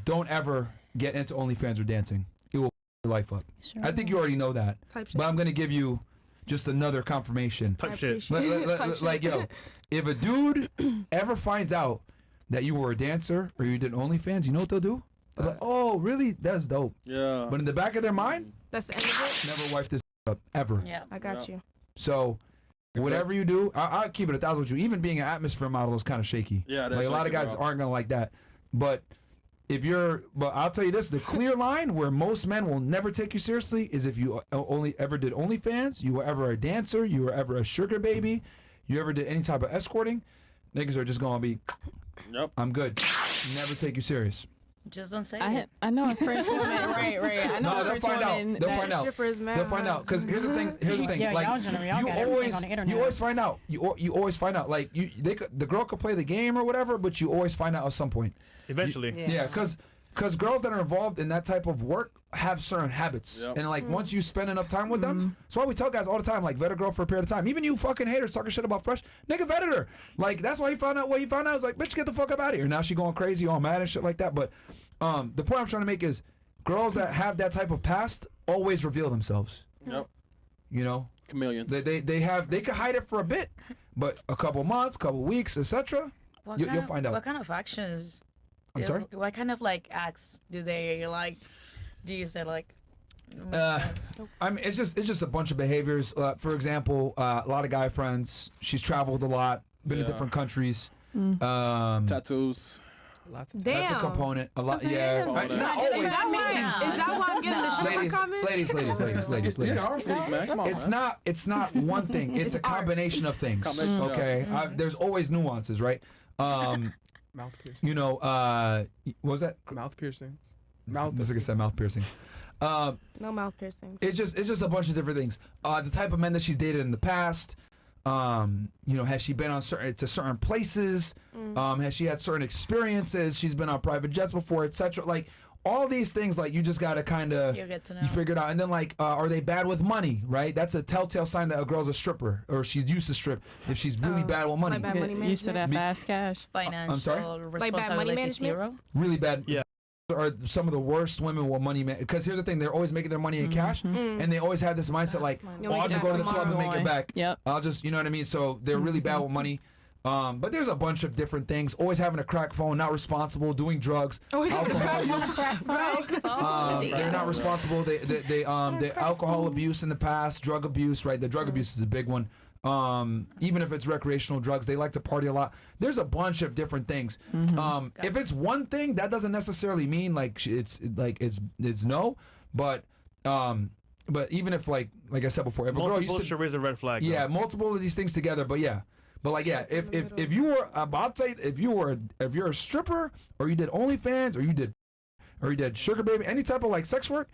don't ever get into OnlyFans or dancing. It will f your life up. Sure. I think you already know that. Type shit. But I'm gonna give you just another confirmation. Type shit. Like, yo, if a dude ever finds out that you were a dancer or you did OnlyFans, you know what they'll do? They're like, oh, really? That's dope. Yeah. But in the back of their mind, That's the end of it. never wife this up, ever. Yeah. I got you. So, whatever you do, I'll keep it 1,000 with you. Even being an atmosphere model is kind of shaky. Yeah, that's like a lot of shaky, guys bro. aren't gonna like that. But I'll tell you this: the clear line where most men will never take you seriously is if you only ever did OnlyFans, you were ever a dancer, you were ever a sugar baby, you ever did any type of escorting. Niggas are just gonna be, Yep. I'm good. Never take you serious. Just don't say it. I know a French woman. right. I know No, a they'll French find out. woman. They'll that- find out. Strippers, man. They'll find out. Because here's the thing. Yeah, like y'all got you everything always find out. You always find out. Like the girl could play the game or whatever, but you always find out at some point. Eventually. Yeah, because girls that are involved in that type of work have certain habits, Yep. and like once you spend enough time with them, that's why we tell guys all the time, like vet a girl for a period of time. Even you fucking haters talking shit about Fresh, nigga vetted her. Like that's why he found out what he found out. Was like, bitch, get the fuck up out of here. Now she going crazy, all mad and shit like that. But the point I'm trying to make is, girls that have that type of past always reveal themselves. Yep. You know, Chameleons. they could hide it for a bit, but a couple months, couple weeks, etc. You'll find out. What kind of actions? I'm sorry? What kind of like acts do they like? Do you say like? I mean, it's just a bunch of behaviors. For example, a lot of guy friends. She's traveled a lot, been to Yeah. different countries. Tattoos. Damn. That's a component. A lot, yeah. All that. Not Is always. that why I'm getting the stripper comment? Ladies. Yeah, arm sleeve, man. Come on, It's man. not one thing. It's a combination of things. Combination, yeah. Okay, there's always nuances, right? Mouth piercing. You know, what was that? Mouth piercings. Mouth. This like I said, mouth piercing. No mouth piercings. It's just a bunch of different things. The type of men that she's dated in the past. You know, has she been on certain places? Has she had certain experiences? She's been on private jets before, etc. Like all these things, like you just gotta kind of You get to know. you figure it out. And then like, are they bad with money? Right? That's a telltale sign that a girl's a stripper or she's used to strip. If she's really bad with money, like bad money Used to that management. fast cash. Financial I'm sorry? Like bad money responsibility management? zero. really bad. Yeah. Are some of the worst women with money, because here's the thing: they're always making their money in cash, and they always have this mindset like, You'll "Oh, I'll make it just go to the back club and make it tomorrow. back." Yep. I'll just, you know what I mean. So they're really bad with money. But there's a bunch of different things. Always having a crack phone, not responsible, doing drugs, alcohol use. They're not responsible. They alcohol abuse in the past, drug abuse. Right, the drug abuse is a big one. Even if it's recreational drugs, they like to party a lot. There's a bunch of different things. If it's one thing, that doesn't necessarily mean like it's no. But even if like I said before, if a girl Multiple used to should raise a red flag. yeah, though. multiple of these things together, but yeah. But like yeah, if you were about to say if you're a stripper or you did OnlyFans or you did sugar baby, any type of like sex work,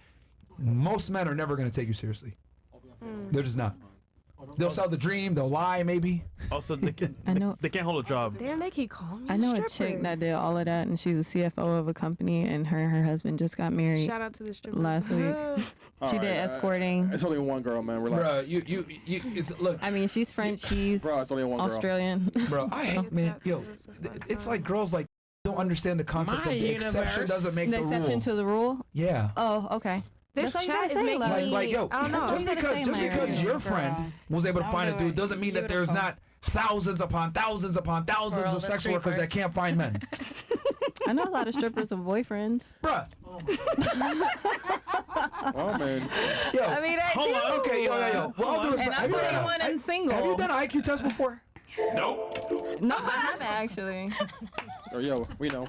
most men are never gonna take you seriously. They're just not. They'll sell the dream, they'll lie maybe. Also, they I know. they can't hold a job. Damn, they keep calling me I know a stripper. chick that did all of that, and she's a CFO of a company, and her and her husband just got married Shout out to the stripper. last week. All She right, did escorting. It's only one girl, man. Relax. Bro, you look, I mean, she's French, he's Bro, it's only one girl. Australian. bro, I hate man, yo, it's like girls like don't understand the concept of the exception doesn't make The the exception rule. to the rule? Yeah. Oh, okay. This That's all you chat gotta is say, making like- me. Like yo, I don't know. just you gotta because say, Myron. your friend was able to Don't find a do dude it. doesn't mean that there's Beautiful. not thousands upon thousands upon thousands all of the sex workers that strippers. can't find men. I know a lot of strippers with boyfriends. Bruh, Oh man. yo, I mean, I Hold do. on. okay, yo. Well, I'll do this. And I'm the only one and single. Have you done an IQ test before? No, I haven't actually. Oh, yo, we know.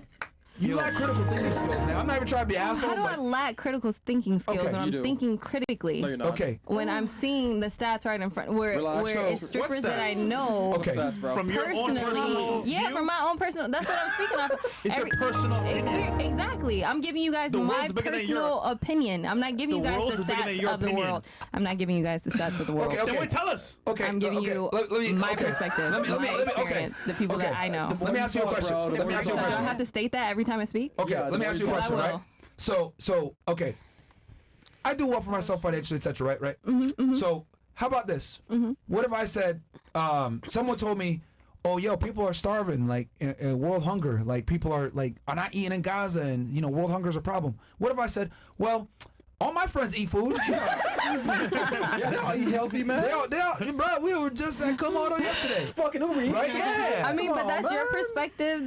You lack critical thinking skills, man. I'm not even trying to be an How asshole, do I but lack critical thinking skills Okay, when you I'm do. thinking critically? No, you're not. okay. When I'm seeing the stats right in front, where Relax. So, it's strippers what that I stats? know Okay. Stats, bro. From your own personal personally, yeah, view? from my own personal. That's what I'm speaking of. It's your personal opinion. Exactly. I'm giving you guys The my world's bigger than personal opinion. I'm not giving you The guys world's the bigger than stats your of the opinion. world. I'm not giving you guys the stats of the world. Okay, Then wait, tell us. Okay, I'm giving okay. you Let me- my okay. perspective, Let me, my okay. experience, the people Okay. that I know. Let me ask you a question. Bro, Let me ask you a So do I question. have to state that every time I speak? Okay, Yeah, let me ask you a I question, will. right? So, okay. I do well for myself financially, etc. Right? So, how about this? What if I said, someone told me, oh, yo, people are starving, like world hunger, like people are not eating in Gaza, and you know, world hunger is a problem. What if I said, well, all my friends eat food. Yeah, they all eat healthy, man. They all, bro, we were just at Komodo yesterday. Fucking Uber Eats. Right? Yeah. I mean, Come but on, that's your man. perspective.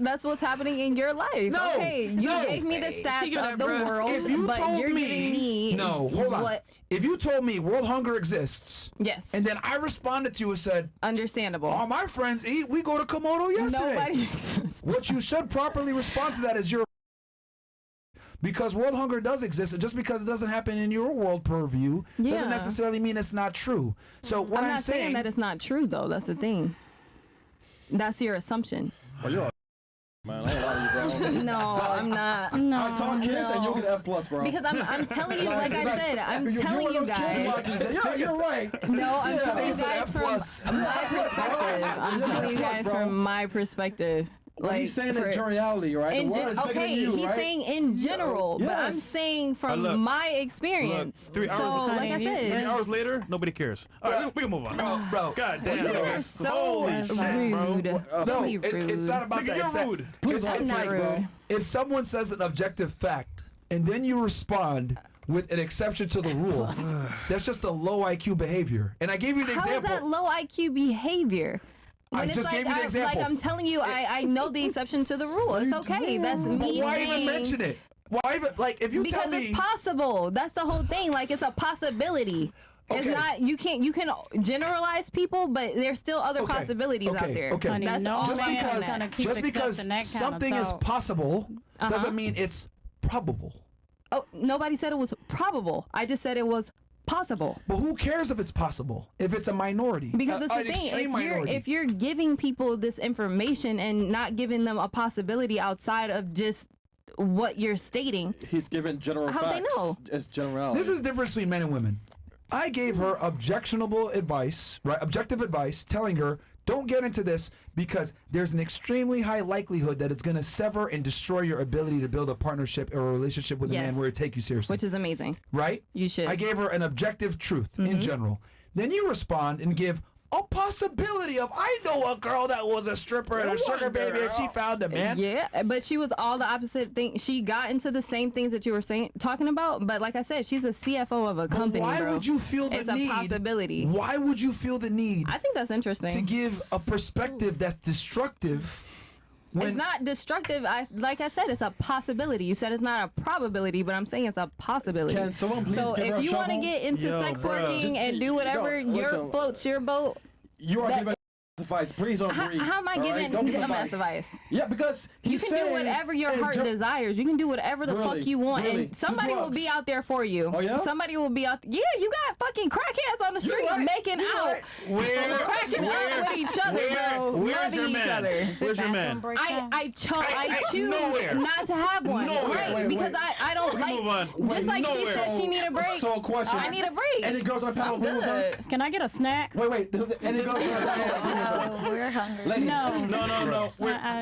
That's what's happening in your life. No, Okay, you no. gave me the stats of the world, If you but told you're giving me no, hold on. what? If you told me world hunger exists, Yes, and then I responded to you and said, understandable. all my friends eat, we go to Komodo yesterday. Nobody. What you should properly respond to that is your, because world hunger does exist, and just because it doesn't happen in your world purview Yeah. doesn't necessarily mean it's not true. So what I'm I'm not saying that it's not true, though. That's the thing. That's your assumption. Oh, you're a man. I ain't lying to you, bro. No, I'm not. I talk kids and you'll get F+, bro. Because I'm telling you, like I said, I'm telling you guys. Yeah, you're right. No, I'm telling you said guys F+. from my perspective. I'm telling you guys from my perspective. Like, he's saying in generality, right? In The world is bigger okay, than you, he's right? saying in general, but I'm Yes. saying from Look, my experience. Look, 3 hours, So, like I 3 said, hours later, nobody cares. All right, we can move on. bro. God damn. you bro. are so Holy shit, bro. rude. No, Don't be it's not about Nigga, that. you're It's that- rude. Please, I'm it's not like, rude. if someone says an objective fact and then you respond with an exception to the rule, that's just a low IQ behavior. And I gave you the How is example. that low IQ behavior? I When it's just gave you the example. Like I'm telling you, I know the exception to the rule. It's okay. That's But me why saying. even mention it? Why even, like, if you Because tell me, it's possible. That's the whole thing. Like it's a possibility. It's Okay. not. You can generalize people, but there's still other Okay. possibilities out Okay. there. Okay. Honey, That's no all just I'm man because, is gonna keep just because accepting that kind of something is talk. possible Uh-huh. doesn't mean it's probable. Oh, nobody said it was probable. I just said it was possible. But who cares if it's possible? If it's a minority, Because it's the an thing. extreme minority. If you're giving people this information and not giving them a possibility outside of just what you're stating, He's giving general How'd facts. they know? It's generality. This is the difference between men and women. I gave her objectionable advice, right? Objective advice, telling her, don't get into this because there's an extremely high likelihood that it's going to sever and destroy your ability to build a partnership or a relationship with a Yes. man where it take you seriously. which is amazing. right? You should. I gave her an objective truth in general. Then you respond and give a possibility of, I know a girl that was a stripper and a sugar baby and she found a man. Yeah, but she was all the opposite thing. She got into the same things that you were talking about. But like I said, she's a CFO of a But company. why bro. would you feel the It's need? a possibility. Why would you feel the need I think that's interesting. to give a perspective that's destructive? When, It's not destructive. Like I said, it's a possibility. You said it's not a probability, but I'm saying it's a possibility. Can someone please So give her if a you want to shovel? get into Yo, sex bruh. working and do whatever Yo, listen. floats your boat, You are that- giving advice. Please don't how, agree. how am I all right? giving Don't give them advice? Yeah, because You he's can saying, do whatever your hey, heart desires. You can do whatever the Really? fuck you want, Really? and Do somebody will drugs. be out there for you. Oh, yeah? Somebody will be out. Yeah, you got fucking crackheads on the street right. making You're out, right. cracking up with each other, bro, Where's loving your each man? other. Where's your man? I choose nowhere. not to have one, Nowhere. right? Wait, because wait. I don't We like. move on. Just like she Nowhere. said, she need a break. So, question. I need a break. Any girls on the panel I'm agree with her? good. Can I get a snack? Wait. Any girls on the panel agree with her? Oh, we're hungry. Ladies. No.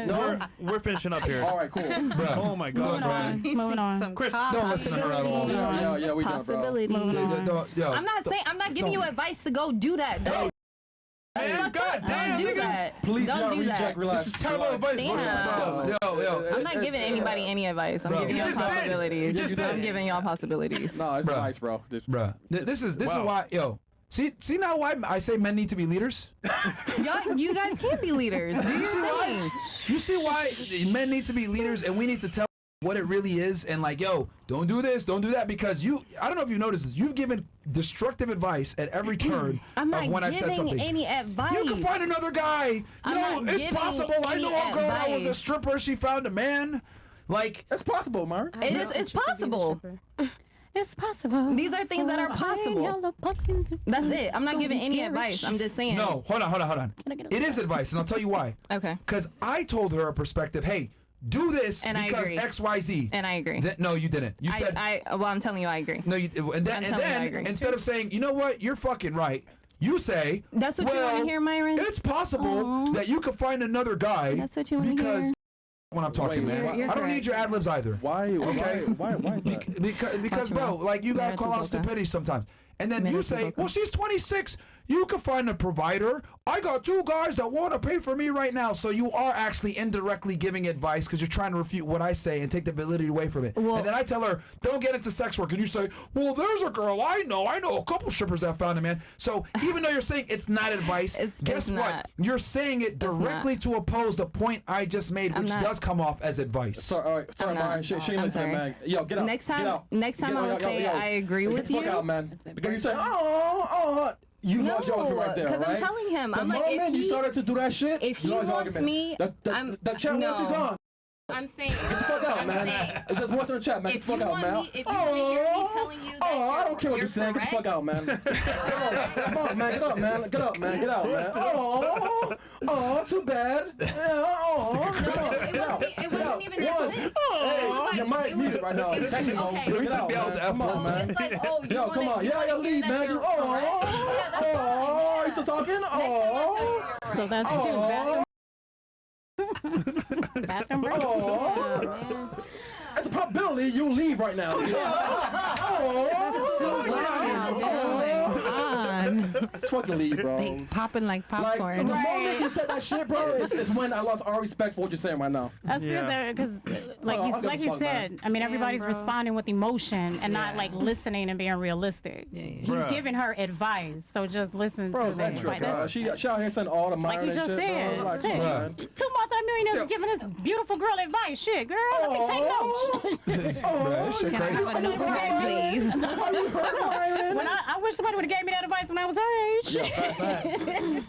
No. We're finishing up here. All right, cool. Oh my God, Moving bro. on. Moving on. Chris, don't listen to her at all. Yeah, we done, bro. Possibilities. Yo, I'm not saying. I'm not giving you advice to go do that. Don't. That's Man, fucked up. God damn, Don't do nigga. that. Please, Don't y'all do reject, that. relax. This is terrible advice. Damn. Yo. I'm not giving anybody any advice. I'm Bro. giving You y'all just did. possibilities. You just I'm did. giving y'all possibilities. No, it's Bruh. nice, bro. Just- Bruh. This is Wow. why, yo. See now why I say men need to be leaders? Y'all, you guys can't be leaders. Do your thing. You see why men need to be leaders and we need to tell what it really is and like, yo, don't do this, don't do that, because I don't know if you noticed this, you've given destructive advice at every turn I'm not of when I've said giving something. any advice. You can find another guy. I'm No, not it's giving possible. I know any a girl that was a advice. stripper, she found a man. Like, It's possible, Myron. It's possible. It's possible. These are things that are possible. That's it. I'm not giving any advice. I'm just saying. no, hold on. I get a It is advice, and I'll tell you why. Okay. Because I told her a perspective, hey, do this And I because agree. X, Y, Z. And I agree. No, you didn't. You said Well, I'm telling you, I agree. no. And I'm telling you, I then agree. instead of saying, you know what, you're fucking right, you say, That's what you well, want to hear, Myron? it's possible that you could find another guy. That's what you wanna because hear. when I'm talking, Wait, man, you're I don't need correct. your ad libs either. Why? Okay. Why is that? Because bro, like you gotta That's call out okay. stupidity sometimes. And then you say, well, she's 26. You can find a provider. I got 2 guys that want to pay for me right now. So you are actually indirectly giving advice because you're trying to refute what I say and take the validity away from it. Well, and then I tell her, don't get into sex work. And you say, well, there's a girl I know a couple strippers that found a man. So even though you're saying it's not advice, guess what? not. You're saying it directly to oppose the point I just made, which does come off as advice. Sorry, all right. Sorry, Myron. She ain't listening, man. Yo, get out. Next time, get out. next time I will say I agree with Get the you. fuck out, man. Because you say, you lost your argument right there, because right? I'm telling him, The I'm like, moment you started to do that shit, if you he lost your wants argument. me, the chat wants you gone. I'm saying, Get the fuck out, man. It just wants in the chat, man. Get the fuck out, man. if you want to hear me telling you that I don't care what you're saying. Get the fuck out, man. Come on, man. Get up, man. Get up, man. Get out, man. Too bad. It wasn't even that. Your mind's muted right now. Technical. Get out, man. Come on, man. It's like, oh, you Yo, come on. Yeah, leave, man. Just, you still talking? So that's two. Bathroom break. It's a probability you leave right now. Just fucking leave, bro. They popping like Like, popcorn. the moment you said that shit, bro, is when I lost all respect for what you're saying right now. That's because, like he said, I mean, everybody's responding with emotion and not like listening and being realistic. He's giving her advice, so just listen Bro, to it's it. extra, Like, God. She out here saying all the like Myron you and just shit, said, bro. Like, shit. come on, man. 2 multimillionaires giving this beautiful girl advice. Shit, girl, let me take notes. Can I have a notepad, please? When I wish somebody would have gave me that advice when I was her age. Yeah, facts.